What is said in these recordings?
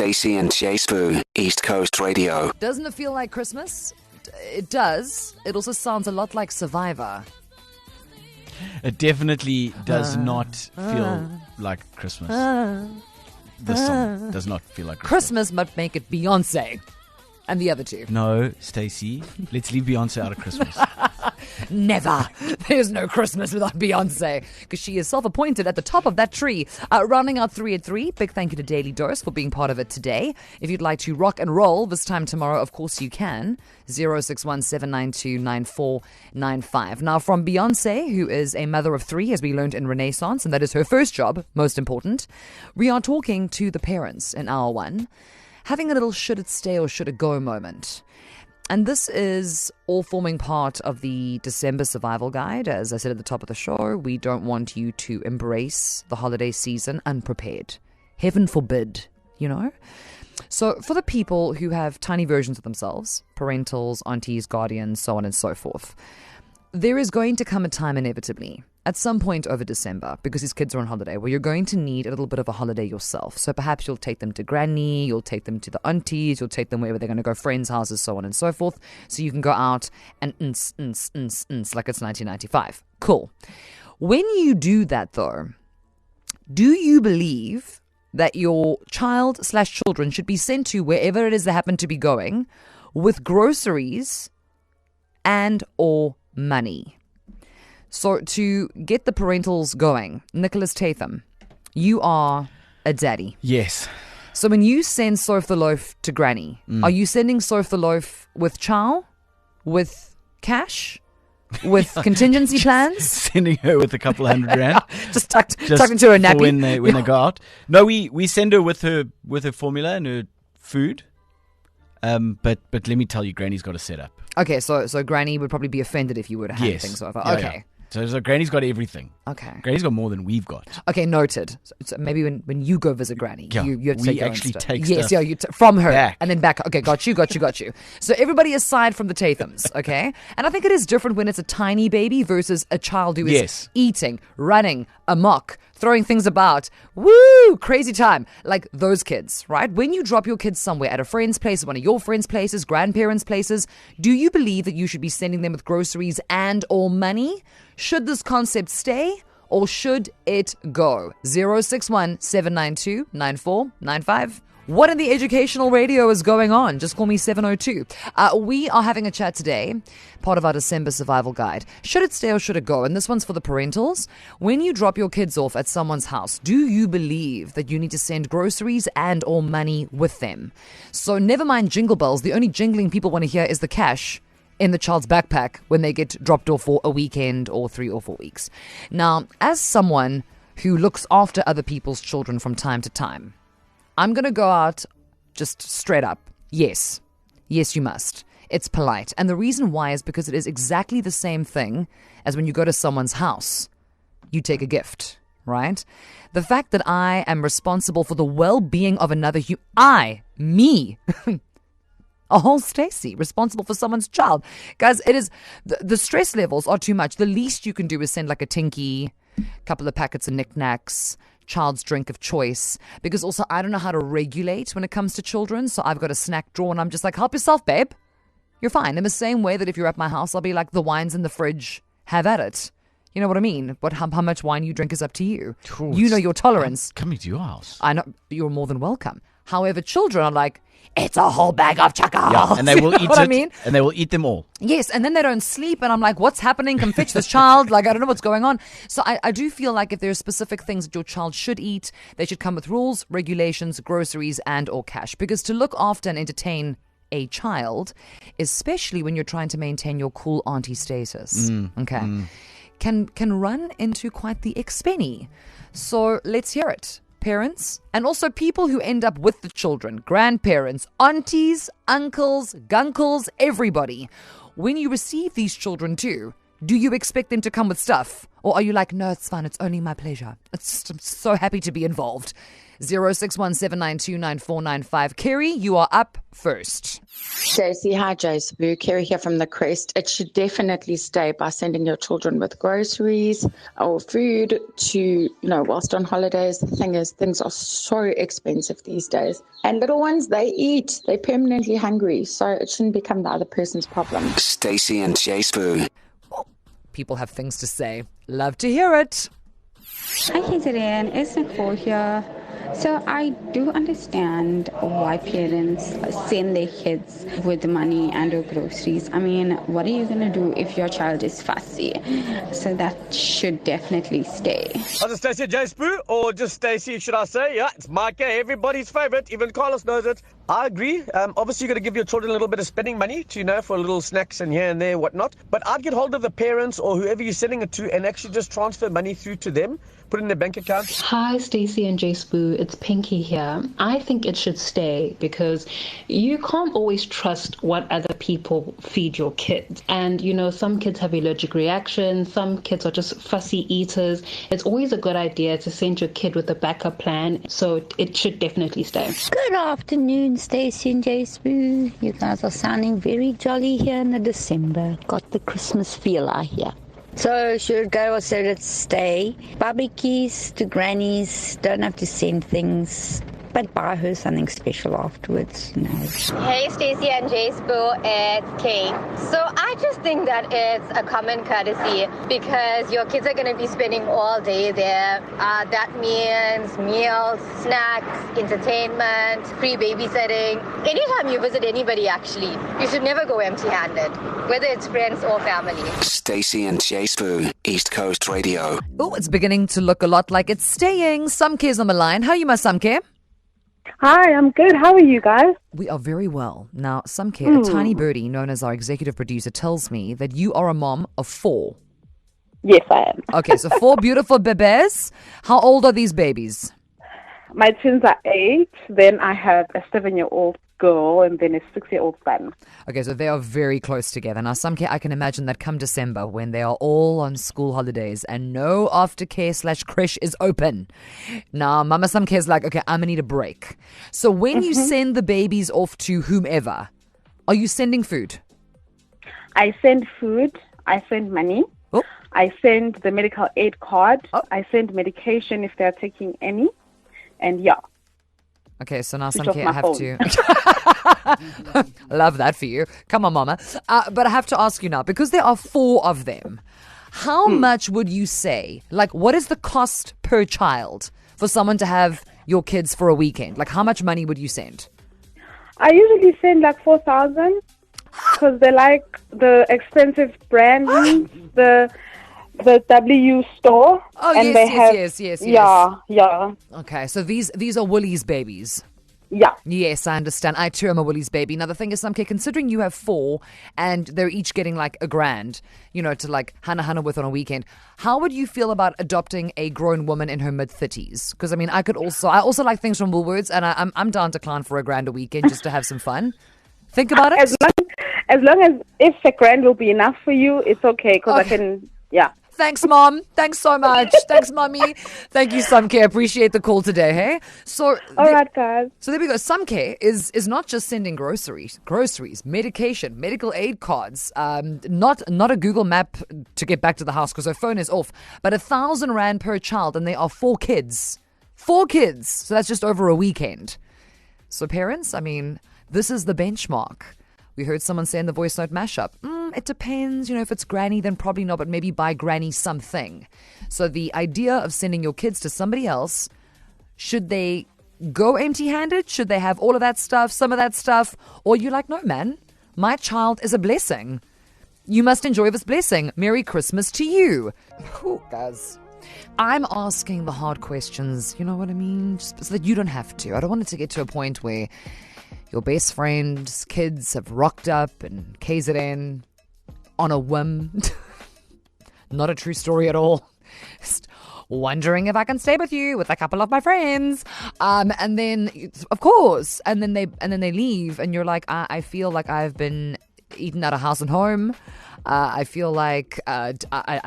Stacey and Jace East Coast Radio. Doesn't it feel like Christmas? It does. It also sounds a lot like Survivor. It definitely does not feel like Christmas. This song does not feel like Christmas might make it Beyonce and the other two. No, Stacey, let's leave Beyonce out of Christmas. Never. There's no Christmas without Beyonce, because she is self-appointed at the top of that tree. Rounding out 3 at 3. Big thank you to Daily Dose for being part of it today. If you'd like to rock and roll this time tomorrow, of course you can. 061-792-9495. Now, from Beyonce, who is a mother of 3, as we learned in Renaissance, and that is her first job, most important, we are talking to the parents in hour 1, having a little should it stay or should it go moment. And this is all forming part of the December survival guide. As I said at the top of the show, we don't want you to embrace the holiday season unprepared. Heaven forbid, you know? So for the people who have tiny versions of themselves, parentals, aunties, guardians, so on and so forth, there is going to come a time inevitably at some point over December, because these kids are on holiday, where you're going to need a little bit of a holiday yourself. So perhaps you'll take them to granny, you'll take them to the aunties, you'll take them wherever they're going to go, friends' houses, so on and so forth. So you can go out and like it's 1995. Cool. When you do that, though, do you believe that your child/children should be sent to wherever it is they happen to be going with groceries and or money? So to get the parentals going, Nicholas Tatham, you are a daddy. Yes. So when you send Soph the Loaf to granny, are you sending Soph the Loaf with chow, with cash, with contingency plans? Sending her with a couple $100 just tucked into her nappy when they go out. No, we send her with her formula and her food. But let me tell you, Granny's got a setup. Okay, so Granny would probably be offended if you were to hand things over. Yeah, okay. Yeah. So Granny's got everything. Okay. Granny's got more than we've got. Okay, noted. So maybe when you go visit Granny, you have to take actually take yes, stuff you from her back. and then back. Okay, got you. So everybody aside from the Tathams, okay? And I think it is different when it's a tiny baby versus a child who is eating, running, amok, throwing things about. Woo! Crazy time. Like those kids, right? When you drop your kids somewhere at a friend's place, one of your friends' places, grandparents' places, do you believe that you should be sending them with groceries and or money? Should this concept stay or should it go? 061-792-9495. What in the educational radio is going on? Just call me 702. We are having a chat today, part of our December survival guide. Should it stay or should it go? And this one's for the parentals. When you drop your kids off at someone's house, do you believe that you need to send groceries and or money with them? So never mind jingle bells. The only jingling people want to hear is the cash in the child's backpack when they get dropped off for a weekend or 3 or 4 weeks. Now, as someone who looks after other people's children from time to time, I'm going to go out just straight up. Yes, you must. It's polite. And the reason why is because it is exactly the same thing as when you go to someone's house. You take a gift, right? The fact that I am responsible for the well-being of another me, a whole Stacey, responsible for someone's child. Guys, it is the stress levels are too much. The least you can do is send like a tinky, couple of packets of knickknacks, child's drink of choice, because also I don't know how to regulate when it comes to children. So I've got a snack drawer and I'm just like, help yourself, babe. You're fine. In the same way that if you're at my house, I'll be like, the wine's in the fridge. Have at it. You know what I mean? But how much wine you drink is up to you. Ooh, you know your tolerance. I'm coming to your house. I know. You're more than welcome. However, children are like, it's a whole bag of chocolates. Yeah, and they will eat it. I mean? And they will eat them all. Yes, and then they don't sleep, and I'm like, what's happening? Come fetch this child. Like, I don't know what's going on. So I do feel like if there are specific things that your child should eat, they should come with rules, regulations, groceries, and or cash. Because to look after and entertain a child, especially when you're trying to maintain your cool auntie status, can run into quite the expenny. So let's hear it. Parents, and also people who end up with the children, grandparents, aunties, uncles, gunkles, everybody. When you receive these children too, do you expect them to come with stuff? Or are you like, no, it's fine, it's only my pleasure. I'm so happy to be involved. 0617929495. Kerry, you are up first. JC, hi JC. Kerry here from the Crest. It should definitely stay by sending your children with groceries or food to, whilst on holidays. The thing is, things are so expensive these days. And little ones, they eat. They're permanently hungry. So it shouldn't become the other person's problem. Stacey and Jay Spoo. People have things to say. Love to hear it. Hi, KZN. It's Nicole here. So I do understand why parents send their kids with money and or groceries. I mean, what are you going to do if your child is fussy? So that should definitely stay. Is it Stacey and Jay Spoo, or just Stacey, should I say? Yeah, it's Mike, everybody's favorite. Even Carlos knows it. I agree. Obviously, you've got to give your children a little bit of spending money to, for little snacks and here and there, whatnot. But I'd get hold of the parents or whoever you're sending it to and actually just transfer money through to them, put it in their bank account. Hi, Stacey and Jay Spoo. It's Pinky here. I think it should stay because you can't always trust what other people feed your kids. And, some kids have allergic reactions. Some kids are just fussy eaters. It's always a good idea to send your kid with a backup plan. So it should definitely stay. Good afternoon, Stacey and Jay Spoo. You guys are sounding very jolly here in the December. Got the Christmas feel out here. So should it go or should it stay? Barbecues to grannies, don't have to send things, but buy her something special afterwards. Hey Stacey and Jay Spoo, it's Kay. So I just think that it's a common courtesy because your kids are going to be spending all day there. That means meals, snacks, entertainment, free babysitting. Anytime you visit anybody, actually, you should never go empty-handed, whether it's friends or family. Stacey and Jay Spoo, East Coast Radio. Oh, it's beginning to look a lot like it's staying. Samke's on the line. How are you, my Samke? Hi, I'm good. How are you guys? We are very well. Now, Samke, a tiny birdie known as our executive producer, tells me that you are a mom of 4. Yes, I am. Okay, so 4 beautiful bebés. How old are these babies? My twins are 8. Then I have a 7-year-old girl and then a 6-year-old son. Okay, so they are very close together. Now, Samke, I can imagine that come December when they are all on school holidays and no aftercare/creche is open. Now, Mama Samke is like, okay, I'm going to need a break. So when you send the babies off to whomever, are you sending food? I send food. I send money. Oh. I send the medical aid card. Oh. I send medication if they're taking any. And yeah. Okay, so now Switch Samke, off I my have to... Love that for you. Come on, Mama. But I have to ask you now, because there are 4 of them, how much would you say, what is the cost per child for someone to have your kids for a weekend? How much money would you send? I usually send 4,000 because they like the expensive brands, the W store. Oh, and yes. Yeah. Okay, so these are Woolies babies. Yeah. Yes, I understand. I too am a Woolies baby. Now, the thing is, Samke, considering you have 4 and they're each getting $1,000, to hana with on a weekend, how would you feel about adopting a grown woman in her mid-30s? Because, I also like things from Woolworths and I'm down to clown for $1,000 a weekend just to have some fun. Think about it. As long as if $1,000 will be enough for you, it's okay because I can, yeah. Thanks, Mom. Thanks so much. Thanks, Mommy. Thank you, Samke. Appreciate the call today, hey? So, all right, guys. So there we go. Samke is not just sending groceries, medication, medical aid cards, not a Google map to get back to the house because her phone is off, but 1,000 Rand per child, and they are 4 kids. 4 kids. So that's just over a weekend. So parents, this is the benchmark. We heard someone say in the voice note mashup, it depends, if it's granny, then probably not, but maybe buy granny something. So the idea of sending your kids to somebody else, should they go empty-handed? Should they have all of that stuff, some of that stuff? Or you're like, no, man, my child is a blessing. You must enjoy this blessing. Merry Christmas to you. Ooh, guys. I'm asking the hard questions, you know what I mean? Just so that you don't have to. I don't want it to get to a point where your best friend's kids have rocked up in KZN on a whim. Not a true story at all. Just wondering if I can stay with you with a couple of my friends. And then, of course, and then they leave, and you're like, I feel like I've been eaten at a house and home. I feel like I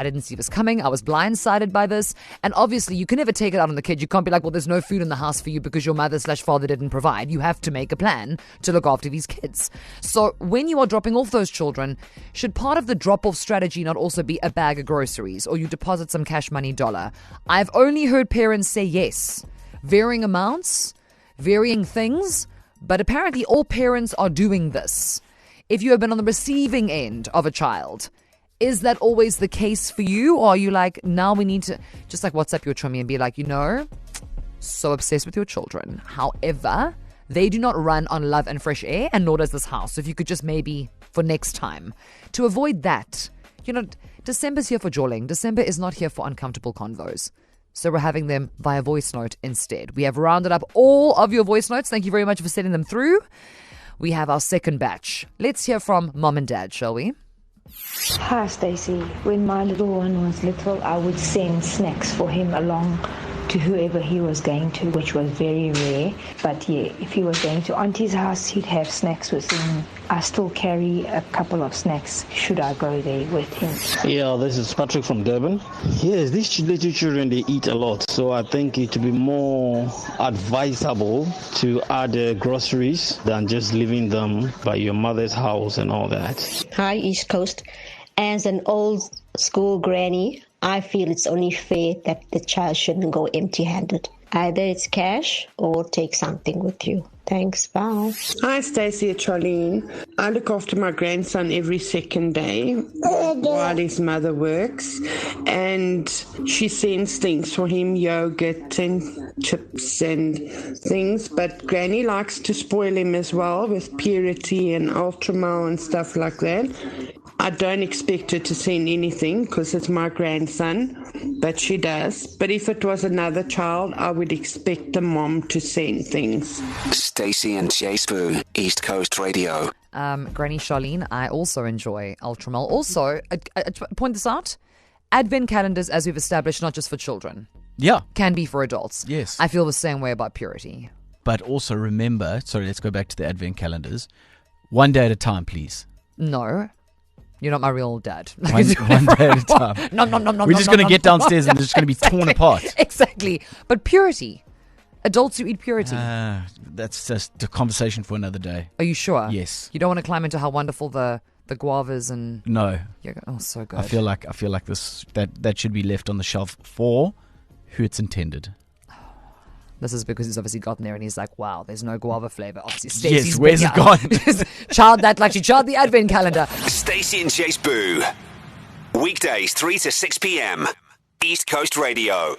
didn't see this coming. I was blindsided by this. And obviously, you can never take it out on the kid. You can't be like, well, there's no food in the house for you because your mother/father didn't provide. You have to make a plan to look after these kids. So when you are dropping off those children, should part of the drop-off strategy not also be a bag of groceries or you deposit some cash money dollar? I've only heard parents say yes. Varying amounts, varying things, but apparently all parents are doing this. If you have been on the receiving end of a child, is that always the case for you? Or are you like, now we need to just like WhatsApp your chummy and be like, so obsessed with your children. However, they do not run on love and fresh air, and nor does this house. So if you could just maybe, for next time, to avoid that, December's here for jawling. December is not here for uncomfortable convos. So we're having them via voice note instead. We have rounded up all of your voice notes. Thank you very much for sending them through. We have our second batch. Let's hear from Mom and Dad, shall we? Hi, Stacey. When my little one was little, I would send snacks for him along to whoever he was going to, which was very rare. But yeah, if he was going to Auntie's house, he'd have snacks with him. I still carry a couple of snacks should I go there with him. Yeah, this is Patrick from Durban. Yes, these little children, they eat a lot. So I think it would be more advisable to add groceries than just leaving them by your mother's house and all that. Hi, East Coast. As an old school granny, I feel it's only fair that the child shouldn't go empty-handed. Either it's cash or take something with you. Thanks, bye. Hi, Stacey, it's Charlene. I look after my grandson every second day while his mother works, and she sends things for him, yogurt and chips and things, but Granny likes to spoil him as well with Purity and Ultramel and stuff like that. I don't expect her to send anything because it's my grandson, but she does. But if it was another child, I would expect the mom to send things. Stacey and Jay Spoo, East Coast Radio. Granny Charlene, I also enjoy Ultramel. Also, I point this out, Advent calendars, as we've established, not just for children. Yeah. Can be for adults. Yes. I feel the same way about Purity. But also remember, sorry, let's go back to the Advent calendars. One day at a time, please. No. You're not my real dad. One day at a time. No. We're just going to get downstairs and it's just going to be torn apart. Exactly. But Purity. Adults who eat Purity. That's just a conversation for another day. Are you sure? Yes. You don't want to climb into how wonderful the guavas and... No. Oh, so good. I feel like this that should be left on the shelf for who it's intended. This is because he's obviously gotten there and he's like, wow, there's no guava flavor. Obviously, Stacey's yes, where's it gone? She child the Advent calendar. Stacey and Jay Spoo. Weekdays 3 to 6 p.m. East Coast Radio.